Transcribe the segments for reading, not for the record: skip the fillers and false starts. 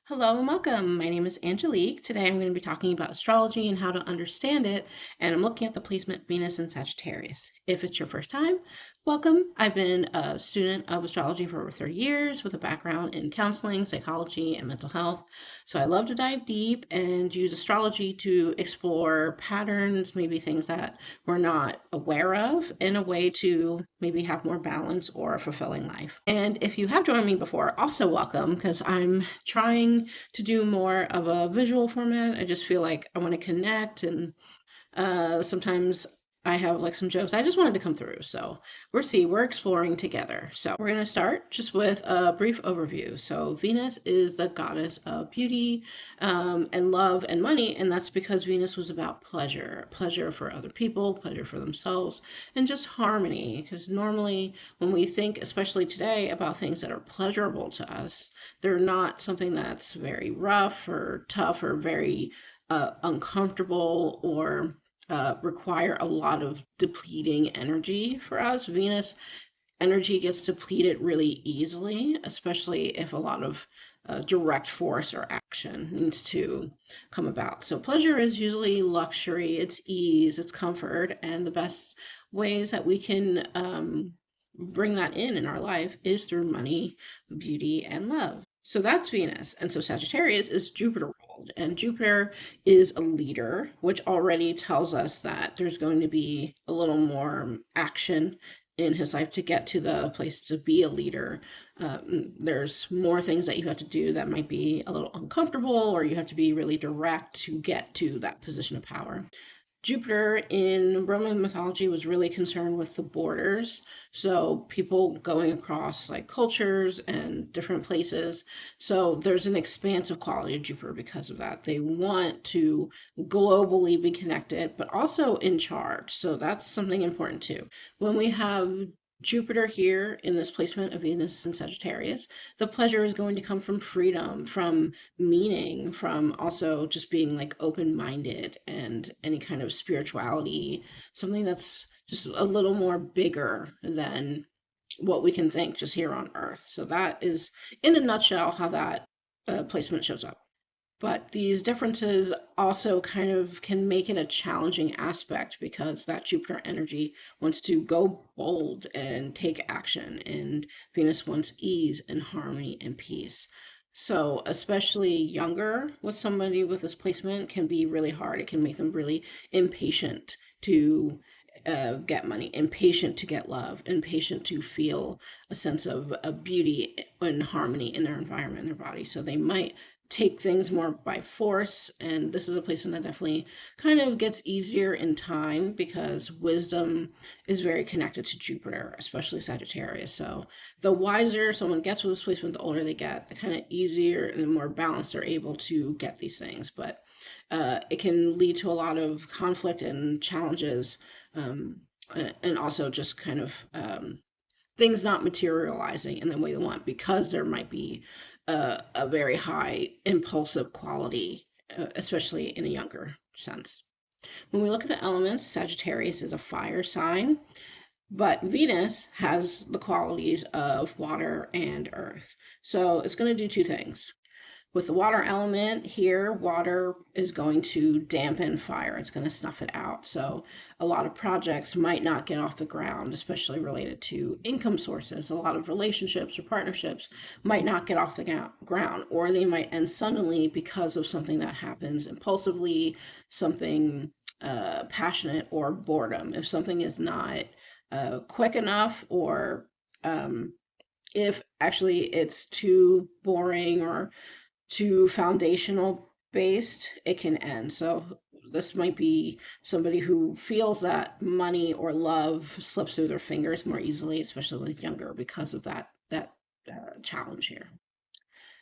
Hello and welcome. My name is Angelique. Today I'm going to be talking about astrology and how to understand it, and I'm looking at the placement Venus in Sagittarius. If it's your first time, welcome. I've been a student of astrology for over 30 years with a background in counseling, psychology, and mental health. So I love to dive deep and use astrology to explore patterns, maybe things that we're not aware of, in a way to maybe have more balance or a fulfilling life. And if you have joined me before, also welcome, because I'm trying to do more of a visual format. I just feel like I want to connect, and sometimes I have like some jokes I just wanted to come through. So we're exploring together. So we're going to start just with a brief overview. So Venus is the goddess of beauty, and love and money, and that's because Venus was about pleasure for other people, pleasure for themselves, and just harmony. Because normally when we think, especially today, about things that are pleasurable to us, they're not something that's very rough or tough or very uncomfortable or require a lot of depleting energy for us. Venus energy gets depleted really easily, especially if a lot of direct force or action needs to come about. So, pleasure is usually luxury, it's ease, it's comfort, and the best ways that we can bring that in our life is through money, beauty, and love. So that's Venus. And so Sagittarius is Jupiter ruled. And Jupiter is a leader, which already tells us that there's going to be a little more action in his life to get to the place to be a leader. There's more things that you have to do that might be a little uncomfortable, or you have to be really direct to get to that position of power. Jupiter in Roman mythology was really concerned with the borders. So people going across like cultures and different places. So there's an expansive quality of Jupiter because of that. They want to globally be connected, but also in charge. So that's something important too. When we have Jupiter here in this placement of Venus and Sagittarius, the pleasure is going to come from freedom, from meaning, from also just being like open-minded and any kind of spirituality, something that's just a little more bigger than what we can think just here on Earth. So that is, in a nutshell, how that placement shows up. But these differences also kind of can make it a challenging aspect because that Jupiter energy wants to go bold and take action, and Venus wants ease and harmony and peace. So, especially younger with somebody with this placement can be really hard. It can make them really impatient to get money, impatient to get love, impatient to feel a sense of beauty and harmony in their environment, in their body. So they might take things more by force, and this is a placement that definitely kind of gets easier in time because wisdom is very connected to Jupiter, especially Sagittarius. So the wiser someone gets with this placement, the older they get, the kind of easier and the more balanced they're able to get these things. But it can lead to a lot of conflict and challenges, and also just kind of things not materializing in the way they want because there might be a very high impulsive quality, especially in a younger sense. When we look at the elements, Sagittarius is a fire sign, but Venus has the qualities of water and earth. So it's going to do two things. With the water element here, water is going to dampen fire. It's going to snuff it out. So a lot of projects might not get off the ground, especially related to income sources. A lot of relationships or partnerships might not get off the ground, or they might end suddenly because of something that happens impulsively, something passionate, or boredom. If something is not quick enough, or if actually it's too boring or too foundational based, it can end. So this might be somebody who feels that money or love slips through their fingers more easily, especially like younger, because of that challenge here.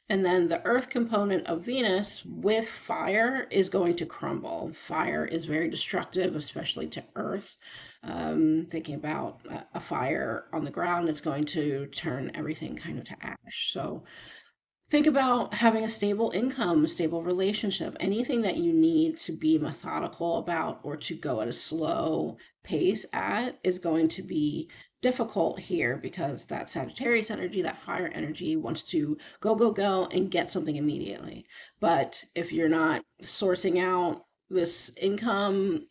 And then the earth component of Venus with fire is going to crumble. Fire is very destructive, especially to earth. Thinking about a fire on the ground, it's going to turn everything kind of to ash. So think about having a stable income, a stable relationship, anything that you need to be methodical about or to go at a slow pace at is going to be difficult here because that Sagittarius energy, that fire energy, wants to go, go, go and get something immediately. But if you're not sourcing out this income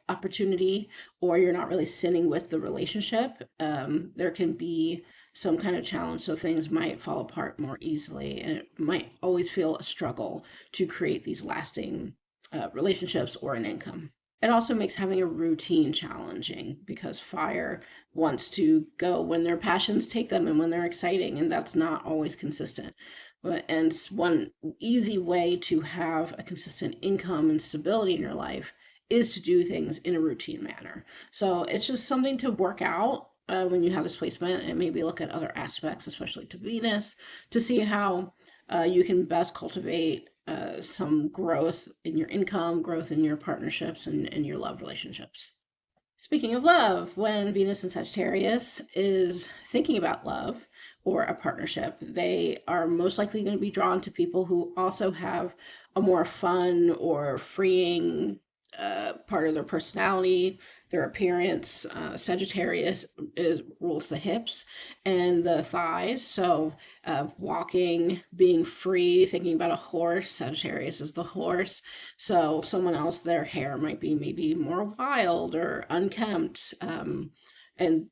opportunity, or you're not really sitting with the relationship, there can be some kind of challenge. So things might fall apart more easily, and it might always feel a struggle to create these lasting relationships or an income. It also makes having a routine challenging because fire wants to go when their passions take them and when they're exciting, and that's not always consistent. And one easy way to have a consistent income and stability in your life is to do things in a routine manner. So it's just something to work out when you have this placement, and maybe look at other aspects, especially to Venus, to see how you can best cultivate some growth in your income, growth in your partnerships, and your love relationships. Speaking of love, when Venus in Sagittarius is thinking about love or a partnership, they are most likely going to be drawn to people who also have a more fun or freeing part of their personality, their appearance. Sagittarius rules the hips and the thighs. So, walking, being free, thinking about a horse, Sagittarius is the horse. So, someone else, their hair might be maybe more wild or unkempt. And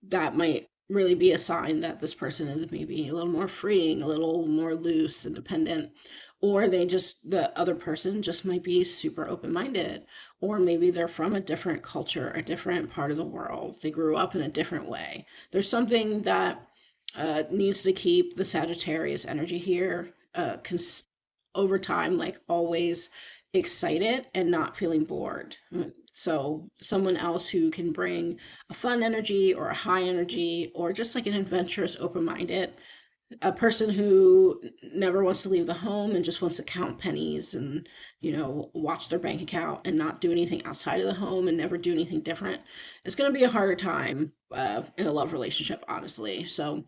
that might really be a sign that this person is maybe a little more freeing, a little more loose, independent, or the other person just might be super open-minded, or maybe they're from a different culture, a different part of the world. They grew up in a different way. There's something that needs to keep the Sagittarius energy here over time, like always excited and not feeling bored. So someone else who can bring a fun energy or a high energy, or just like an adventurous, open-minded, a person who never wants to leave the home and just wants to count pennies and, watch their bank account and not do anything outside of the home and never do anything different. It's going to be a harder time in a love relationship, honestly. So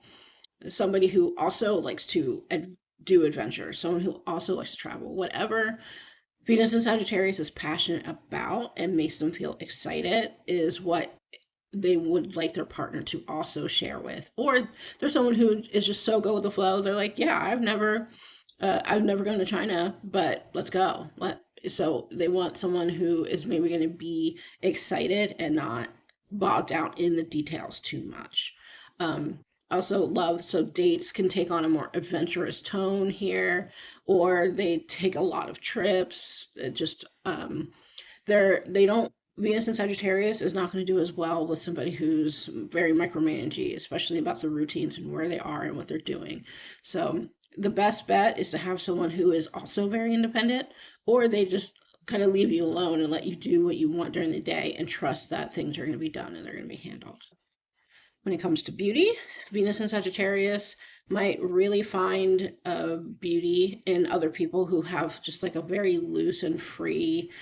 somebody who also likes to do adventure, someone who also likes to travel, whatever Venus in Sagittarius is passionate about and makes them feel excited is what they would like their partner to also share with. Or there's someone who is just so go with the flow. They're like, yeah, I've never gone to China, but let's go. So they want someone who is maybe going to be excited and not bogged down in the details too much. Also love, so dates can take on a more adventurous tone here, or they take a lot of trips. It just they don't Venus in Sagittarius is not going to do as well with somebody who's very micromanagey, especially about the routines and where they are and what they're doing. So the best bet is to have someone who is also very independent, or they just kind of leave you alone and let you do what you want during the day and trust that things are going to be done and they're going to be handled. When it comes to beauty, Venus in Sagittarius might really find beauty in other people who have just like a very loose and free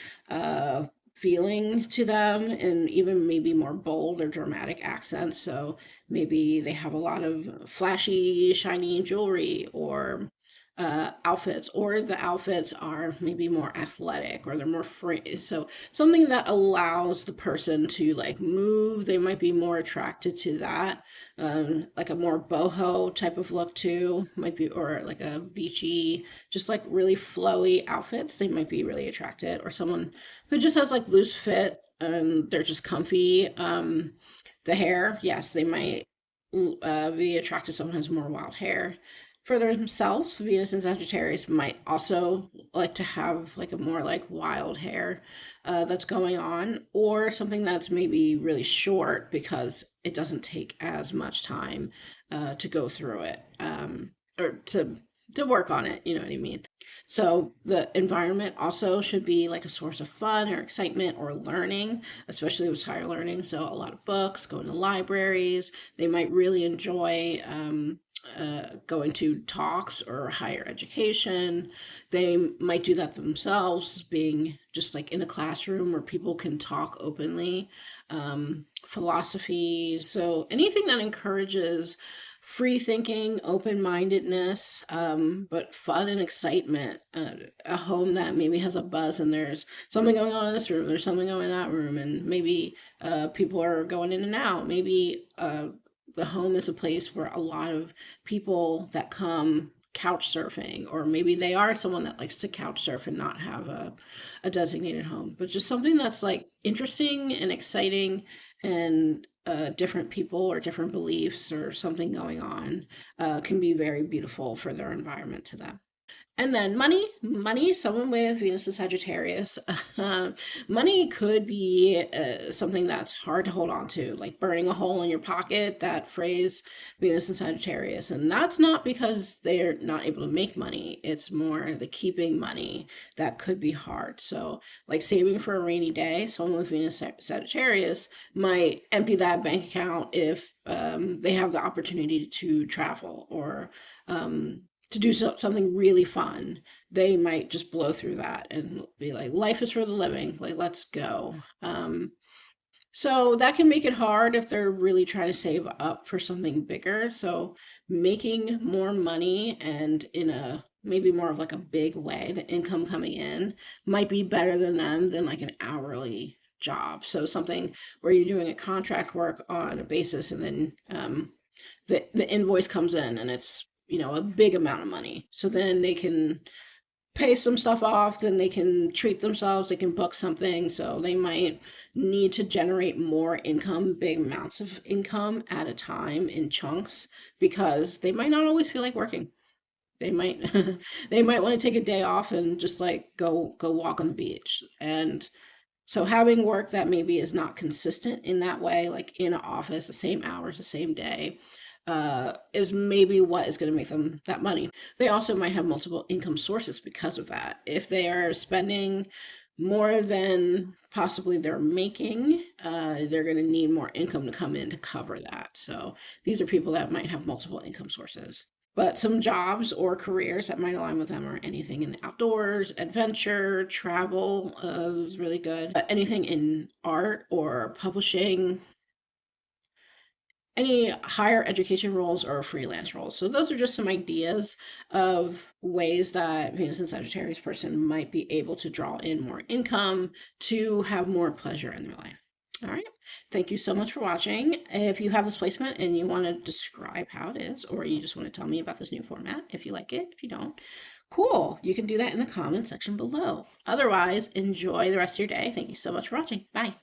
feeling to them, and even maybe more bold or dramatic accents. So maybe they have a lot of flashy, shiny jewelry, or outfits, or the outfits are maybe more athletic, or they're more free. So something that allows the person to like move, they might be more attracted to that. Like a more boho type of look too, might be, or like a beachy, just like really flowy outfits, they might be really attracted. Or someone who just has like loose fit and they're just comfy. The hair, yes, they might be attracted to someone who has more wild hair. For themselves, Venus and Sagittarius might also like to have like a more like wild hair that's going on, or something that's maybe really short because it doesn't take as much time to go through it, or to work on it, you know what I mean? So the environment also should be like a source of fun or excitement or learning, especially with higher learning. So a lot of books, going to libraries. They might really enjoy going to talks or higher education. They might do that themselves, being just like in a classroom where people can talk openly. Philosophy. So anything that encourages free thinking, open-mindedness, but fun and excitement. A home that maybe has a buzz and there's something going on in this room, there's something going in that room, and maybe people are going in and out. Maybe the home is a place where a lot of people that come couch surfing, or maybe they are someone that likes to couch surf and not have a designated home, but just something that's like interesting and exciting, and different people or different beliefs or something going on can be very beautiful for their environment to them. And then money, someone with Venus and Sagittarius, money could be something that's hard to hold on to, like burning a hole in your pocket, that phrase, Venus and Sagittarius. And that's not because they're not able to make money, it's more the keeping money that could be hard. So, like saving for a rainy day, someone with Venus Sagittarius might empty that bank account if they have the opportunity to travel, or to do something really fun. They might just blow through that and be like, life is for the living, like, let's go. So that can make it hard if they're really trying to save up for something bigger. So making more money, and in a maybe more of like a big way, the income coming in might be better than them than like an hourly job. So something where you're doing a contract work on a basis, and then the invoice comes in and it's, a big amount of money. So then they can pay some stuff off, then they can treat themselves, they can book something. So they might need to generate more income, big amounts of income at a time in chunks, because they might not always feel like working. They might they might want to take a day off and just like go walk on the beach. And so having work that maybe is not consistent in that way, like in an office, the same hours, the same day, is maybe what is going to make them that money. They also might have multiple income sources because of that. If they are spending more than possibly they're making, they're going to need more income to come in to cover that. So these are people that might have multiple income sources. But some jobs or careers that might align with them are anything in the outdoors, adventure, travel is really good. Anything in art or publishing, any higher education roles or freelance roles. So those are just some ideas of ways that Venus and Sagittarius person might be able to draw in more income to have more pleasure in their life. All right. Thank you so much for watching. If you have this placement and you want to describe how it is, or you just want to tell me about this new format, if you like it, if you don't, cool. You can do that in the comment section below. Otherwise, enjoy the rest of your day. Thank you so much for watching. Bye.